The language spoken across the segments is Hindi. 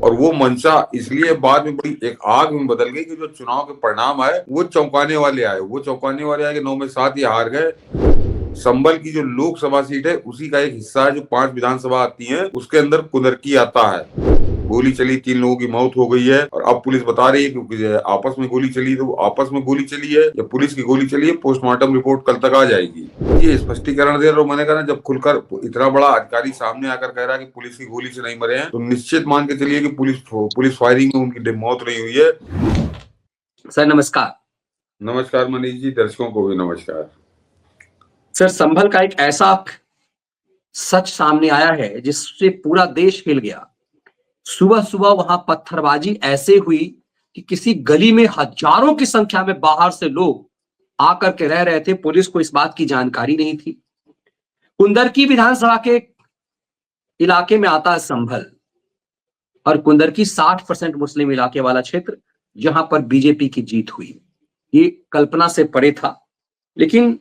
और वो मंशा इसलिए बाद में बड़ी एक आग में बदल गई कि जो चुनाव के परिणाम आए वो चौंकाने वाले आए। वो चौंकाने वाले आए कि 9 में 7 ये हार गए। संभल की जो लोकसभा सीट है उसी का एक हिस्सा है, जो 5 विधानसभा आती है उसके अंदर कुंदरकी आता है। गोली चली, 3 लोगों की मौत हो गई है और अब पुलिस बता रही है कि आपस में गोली चली, तो आपस में गोली चली है या पुलिस की गोली चली है, पोस्टमार्टम रिपोर्ट कल तक आ जाएगी। ये स्पष्टीकरण दे रहा हूं। मैंने कहा ना, जब खुलकर इतना बड़ा अधिकारी सामने आकर कह रहा है कि पुलिस की गोली से नहीं मरे हैं, तो निश्चित मान के चलिए कि पुलिस फायरिंग में उनकी मौत नहीं हुई है। सर नमस्कार। नमस्कार मनीष जी, दर्शकों को भी नमस्कार। सर संभल का एक ऐसा सच सामने आया है जिससे पूरा देश हिल गया। सुबह सुबह वहां पत्थरबाजी ऐसे हुई कि किसी गली में हजारों की संख्या में बाहर से लोग आकर के रह रहे थे। पुलिस को इस बात की जानकारी नहीं थी। कुंदरकी विधानसभा के इलाके में आता है संभल और कुंदरकी 60% मुस्लिम इलाके वाला क्षेत्र, जहां पर बीजेपी की जीत हुई। ये कल्पना से परे था, लेकिन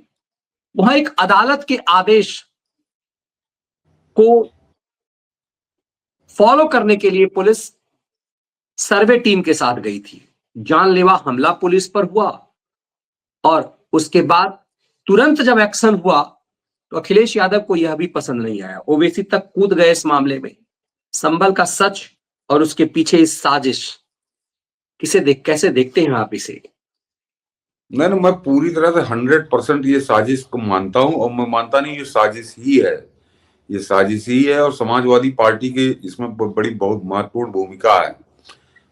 वहां एक अदालत के आदेश को फॉलो करने के लिए पुलिस सर्वे टीम के साथ गई थी। जानलेवा हमला पुलिस पर हुआ और उसके बाद तुरंत जब एक्शन हुआ तो अखिलेश यादव को यह भी पसंद नहीं आया। ओवैसी तक कूद गए इस मामले में। संभल का सच और उसके पीछे इस साजिश कैसे देखते हैं आप इसे? नहीं, मैं पूरी तरह से 100% ये साजिश को मानता हूं और मैं मानता नहीं ये साजिश ही है। ये साजिश ही है और समाजवादी पार्टी के इसमें बड़ी बहुत महत्वपूर्ण भूमिका है।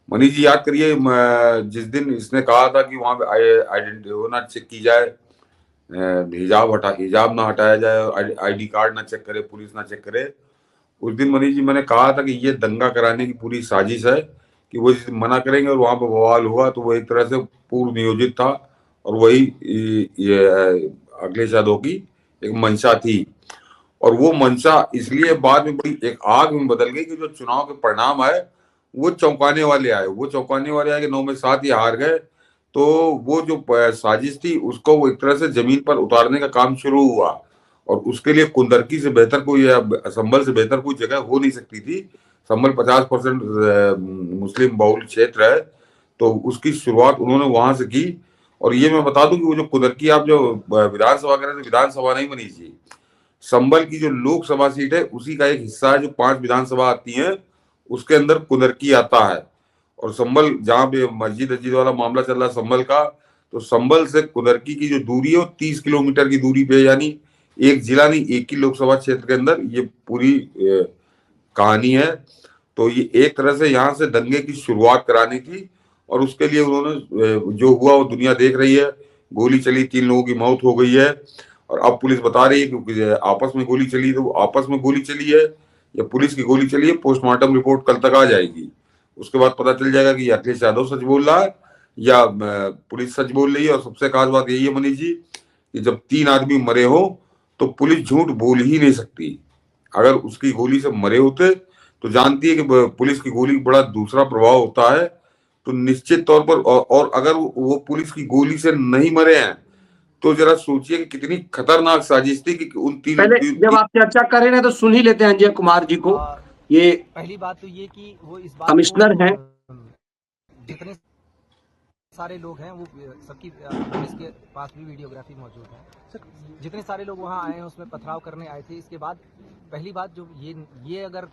मनीष जी याद करिए, जिस दिन इसने कहा था कि वहां पे आइडेंटिटी वो ना चेक की जाए, हिजाब ना हटाया जाए, आईडी कार्ड ना चेक करे, पुलिस ना चेक करे, उस दिन मनीष जी मैंने कहा था कि ये दंगा कराने की पूरी साजिश है कि वो जिस दिन मना करेंगे और वहां पर बवाल हुआ तो वो एक तरह से पूर्व नियोजित था और वही ये अखिलेश यादव की एक मंशा थी। और वो मंशा इसलिए बाद में बड़ी एक आग में बदल गई कि जो चुनाव के परिणाम आए वो चौंकाने वाले आए। वो चौंकाने वाले आए कि 9 में 7 ये हार गए। तो वो जो साजिश थी उसको वो एक तरह से जमीन पर उतारने का काम शुरू हुआ और उसके लिए कुंदरकी से बेहतर कोई या संभल से बेहतर कोई जगह हो नहीं सकती थी। संभल 50% मुस्लिम बहुल क्षेत्र है, तो उसकी शुरुआत उन्होंने वहां से की। और ये मैं बता दूं कि वो जो कुंदरकी आप जो विधानसभा कह रहे थे, विधानसभा नहीं बनी थी, संभल की जो लोकसभा सीट है उसी का एक हिस्सा है, जो 5 विधानसभा आती है उसके अंदर कुंदरकी आता है। और संभल जहां पे मस्जिद अजीद वाला मामला चल रहा है संभल का, तो संभल से कुंदरकी की जो दूरी है वो 30 किलोमीटर की दूरी पे, यानी एक जिला नहीं, एक ही लोकसभा क्षेत्र के अंदर ये पूरी कहानी है। तो ये एक तरह से यहाँ से दंगे की शुरुआत करानी थी और उसके लिए उन्होंने जो हुआ वो दुनिया देख रही है। गोली चली, 3 लोगों की मौत हो गई है और अब पुलिस बता रही है कि आपस में गोली चली, तो आपस में गोली चली है या पुलिस की गोली चली है, पोस्टमार्टम रिपोर्ट कल तक आ जाएगी। उसके बाद पता चल जाएगा कि अखिलेश यादव सच बोल रहा है या पुलिस सच बोल रही है। और सबसे खास बात यही है मनीष जी कि जब 3 आदमी मरे हो तो पुलिस झूठ बोल ही नहीं सकती। अगर उसकी गोली से मरे होते तो जानती है कि पुलिस की गोली का बड़ा दूसरा प्रभाव होता है। तो निश्चित तौर पर और अगर वो पुलिस की गोली से नहीं मरे हैं तो जरा सोचिए कि कितनी खतरनाक साजिश थी कि उन पहले जब आप चर्चा कर रहे हैं तो सुन ही लेते हैं अजय कुमार जी को। ये पहली बात तो ये कि वो इस बात कमिश्नर हैं। जितने सारे लोग हैं वो सबकी पुलिस के पास भी वीडियोग्राफी मौजूद है। जितने सारे लोग वहाँ आए हैं उसमें पथराव करने आए थे। इसके बाद पहली बात जो ये अगर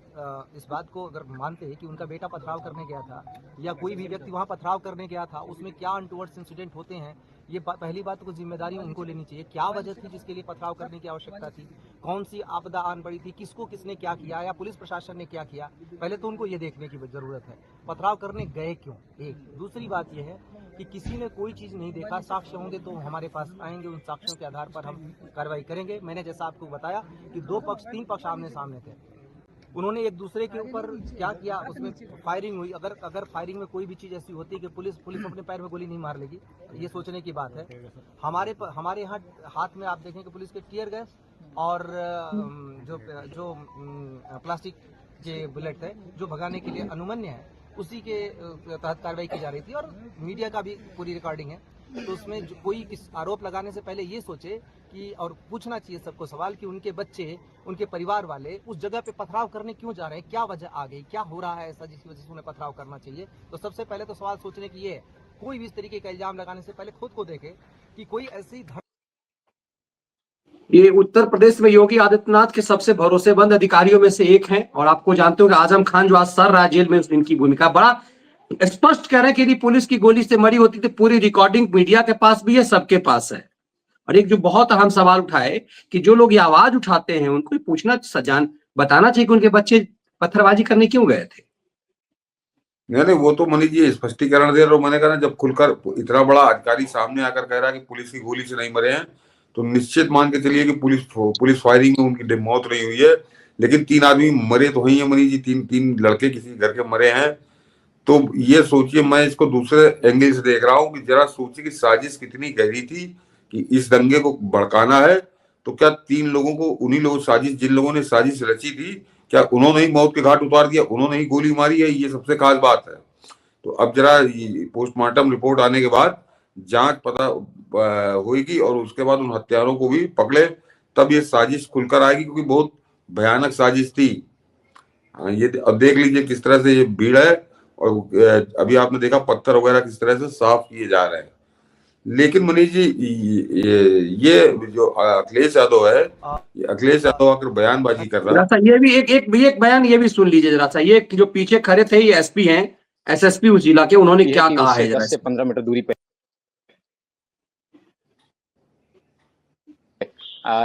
इस बात को अगर मानते हैं कि उनका बेटा पथराव करने गया था या कोई भी व्यक्ति वहाँ पथराव करने गया था, उसमें क्या अनटूवर्ड्स इंसिडेंट होते हैं, ये पहली बात को जिम्मेदारी उनको लेनी चाहिए। क्या वजह थी जिसके लिए पथराव करने की आवश्यकता थी? कौन सी आपदा आन पड़ी थी? किसको किसने क्या किया या पुलिस प्रशासन ने क्या किया? पहले तो उनको ये देखने की जरूरत है, पथराव करने गए क्यों। एक दूसरी बात यह है कि किसी ने कोई चीज़ नहीं देखा, साक्ष्य होंगे तो हमारे पास आएंगे, उन साक्ष्यों के आधार पर हम कार्रवाई करेंगे। मैंने जैसा आपको बताया कि 3 पक्ष आमने सामने थे, उन्होंने एक दूसरे के ऊपर क्या किया, उसमें फायरिंग हुई। अगर फायरिंग में कोई भी चीज़ ऐसी होती है कि पुलिस अपने पैर में गोली नहीं मार लेगी, ये सोचने की बात है। हमारे यहाँ हाथ में आप देखेंगे पुलिस के टीयर गैस और जो प्लास्टिक के बुलेट है जो भगाने के लिए अनुमन्य है, उसी के तहत कार्रवाई की जा रही थी और मीडिया का भी पूरी रिकॉर्डिंग है। तो उसमें जो कोई आरोप लगाने से पहले ये सोचे कि और पूछना चाहिए सबको सवाल कि उनके बच्चे, उनके परिवार वाले उस जगह पे पथराव करने क्यों जा रहे हैं, क्या वजह आ गई, क्या हो रहा है ऐसा जिसकी वजह से उन्हें पथराव करना चाहिए। तो सबसे पहले तो सवाल सोचने की ये है, कोई भी इस तरीके का इल्जाम लगाने से पहले खुद को देखे कि कोई ऐसी ये उत्तर प्रदेश में योगी आदित्यनाथ के सबसे भरोसेमंद अधिकारियों में से एक हैं और आपको जानते हो कि आजम खान जो आज सर रहा जेल में, इनकी भूमिका बड़ा स्पष्ट कह रहे हैं कि यदि पुलिस की गोली से मरी होती तो पूरी रिकॉर्डिंग मीडिया के पास भी है, सबके पास है। और एक जो बहुत अहम सवाल उठाए कि जो लोग ये आवाज उठाते हैं उनको पूछना सजान बताना चाहिए कि उनके बच्चे पत्थरबाजी करने क्यों गए थे। नहीं, वो तो मनीष जी स्पष्टीकरण दे रहे हो। मैंने कहा ना, जब खुलकर इतना बड़ा अधिकारी सामने आकर कह रहा है कि पुलिस की गोली से नहीं मरे हैं, तो निश्चित मान के चलिए कि पुलिस फायरिंग में उनकी मौत नहीं हुई है। लेकिन 3 आदमी मरे तो ही है मनीष जी, 3 लड़के किसी घर के मरे हैं। तो ये सोचिए, मैं इसको दूसरे एंगल से देख रहा हूँ कि जरा सोचिए कि साजिश कितनी गहरी थी कि इस दंगे को भड़काना है। तो क्या 3 लोगों को, उन्हीं लोगों साजिश, जिन लोगों ने साजिश रची थी, क्या उन्होंने ही मौत के घाट उतार दिया, उन्होंने ही गोली मारी है? ये सबसे खास बात है। तो अब जरा पोस्टमार्टम रिपोर्ट आने के बाद जांच पता होगी और उसके बाद उन हत्यारों को भी पकड़े, तब ये साजिश खुलकर आएगी, क्योंकि बहुत भयानक साजिश थी। ये अब देख लीजिए किस तरह से ये भीड़ है, और अभी आपने देखा पत्थर वगैरह किस तरह से साफ किए जा रहे हैं। लेकिन मनीष जी, ये जो अखिलेश यादव है, ये अखिलेश यादव आकर बयानबाजी कर रहा है। ये भी एक बयान ये भी सुन लीजिए जरा सा। ये जो पीछे खड़े थे ये एसपी हैं, एसएसपी उस जिला के, उन्होंने क्या कहा है, 10 से 15 मीटर दूरी पे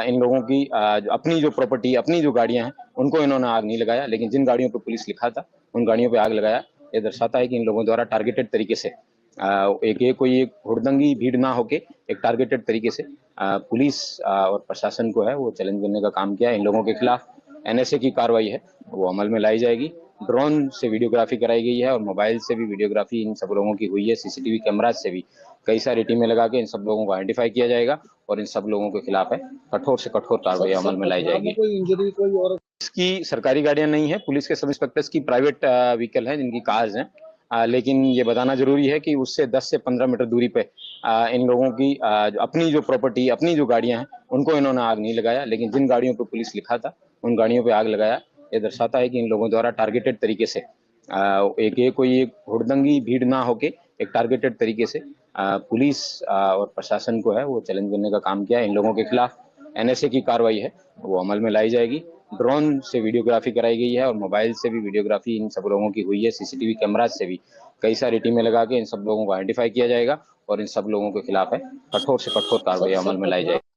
इन लोगों की अपनी जो प्रॉपर्टी, अपनी जो गाड़ियां हैं, उनको इन्होंने आग नहीं लगाया, लेकिन जिन गाड़ियों पे पुलिस लिखा था उन गाड़ियों पे आग लगाया। ये दर्शाता है कि इन लोगों द्वारा टारगेटेड तरीके से कोई एक हुड़दंगी भीड़ ना होके एक टारगेटेड तरीके से पुलिस और प्रशासन को है वो चैलेंज करने का काम किया। इन लोगों के खिलाफ एनएसए की कार्रवाई है वो अमल में लाई जाएगी। ड्रोन से वीडियोग्राफी कराई गई है और मोबाइल से भी वीडियोग्राफी इन सब लोगों की हुई है। सीसीटीवी कैमराज से भी कई सारी टीमें लगा के इन सब लोगों को आइडेंटिफाई किया जाएगा और इन सब लोगों के खिलाफ है कठोर से कठोर कार्रवाई अमल में लाई जाएगी। इसकी सरकारी गाड़ियां नहीं है, पुलिस के सब इंस्पेक्टर्स की प्राइवेट व्हीकल है जिनकी कार्स हैं। लेकिन ये बताना जरूरी है कि उससे 10 से 15 मीटर दूरी पे इन लोगों की अपनी जो प्रॉपर्टी, अपनी जो गाड़ियां हैं, उनको इन्होंने आग नहीं लगाया, लेकिन जिन गाड़ियों पे पुलिस लिखा था उन गाड़ियों पे आग लगाया। ये दर्शाता है कि इन लोगों द्वारा टारगेटेड तरीके से कोई एक हुड़दंगी भीड़ ना होके एक टारगेटेड तरीके से पुलिस और प्रशासन को है वो चैलेंज करने का काम किया। इन लोगों के खिलाफ एनएसए की कार्रवाई है वो अमल में लाई जाएगी। ड्रोन से वीडियोग्राफी कराई गई है और मोबाइल से भी वीडियोग्राफी इन सब लोगों की हुई है। सीसीटीवी कैमराज से भी कई सारी टीमें लगा के इन सब लोगों को आइडेंटिफाई किया जाएगा और इन सब लोगों के खिलाफ है कठोर से कठोर कार्रवाई अमल में लाई जाएगी।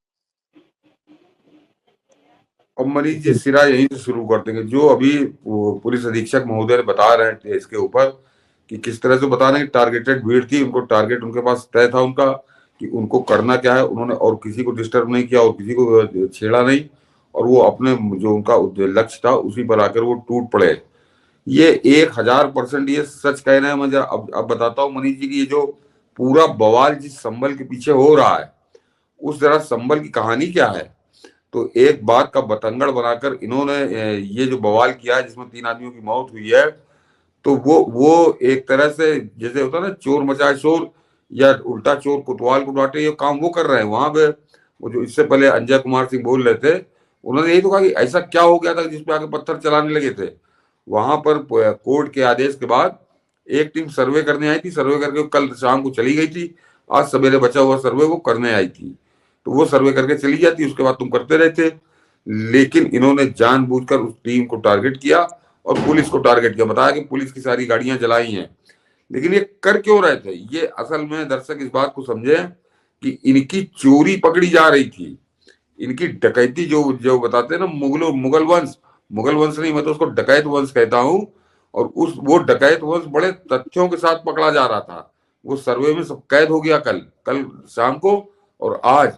और मनीष जी, सिरा यहीं से शुरू कर देंगे। जो अभी पुलिस अधीक्षक महोदय बता रहे थे इसके ऊपर कि किस तरह से बता रहे हैं कि टारगेटेड भीड़ थी, उनको टारगेट उनके पास तय था उनका कि उनको करना क्या है। उन्होंने और किसी को डिस्टर्ब नहीं किया और किसी को छेड़ा नहीं, और वो अपने जो उनका लक्ष्य था उसी पर आकर वो टूट पड़े। ये 1000% ये सच कह रहे हैं। मैं अब बताता हूँ मनीष जी की ये जो पूरा बवाल जिस संभल के पीछे हो रहा है, उस जरा संभल की कहानी क्या है। तो एक बात का बतंगड़ बनाकर इन्होंने ये जो बवाल किया है जिसमें 3 आदमियों की मौत हुई है, तो वो एक तरह से जैसे होता है ना, चोर मचाए शोर, या उल्टा चोर कोतवाल को डांटे, ये काम वो कर रहे हैं। वहां पे वो जो इससे पहले अंजय कुमार सिंह बोल रहे थे, उन्होंने यही तो कहा कि ऐसा क्या हो गया था जिसपे आके पत्थर चलाने लगे थे। वहां पर कोर्ट के आदेश के बाद एक टीम सर्वे करने आई थी, सर्वे करके कल शाम को चली गई थी। आज सवेरे बचा हुआ सर्वे वो करने आई थी, तो वो सर्वे करके चली जाती, उसके बाद तुम करते रहते। लेकिन इन्होंने जानबूझकर उस टीम को टारगेट किया और पुलिस को टारगेट किया, बताया कि पुलिस की सारी गाड़ियां जलाई हैं। लेकिन ये कर क्यों रहे थे? ये असल में दर्शक इस बात को समझे कि इनकी चोरी पकड़ी जा रही थी, इनकी डकैती जो बताते हैं ना, मुगल वंश नहीं, मैं तो उसको डकैत वंश कहता हूं। और वो डकैत वंश बड़े तथ्यों के साथ पकड़ा जा रहा था। वो सर्वे में सब कैद हो गया कल शाम को, और आज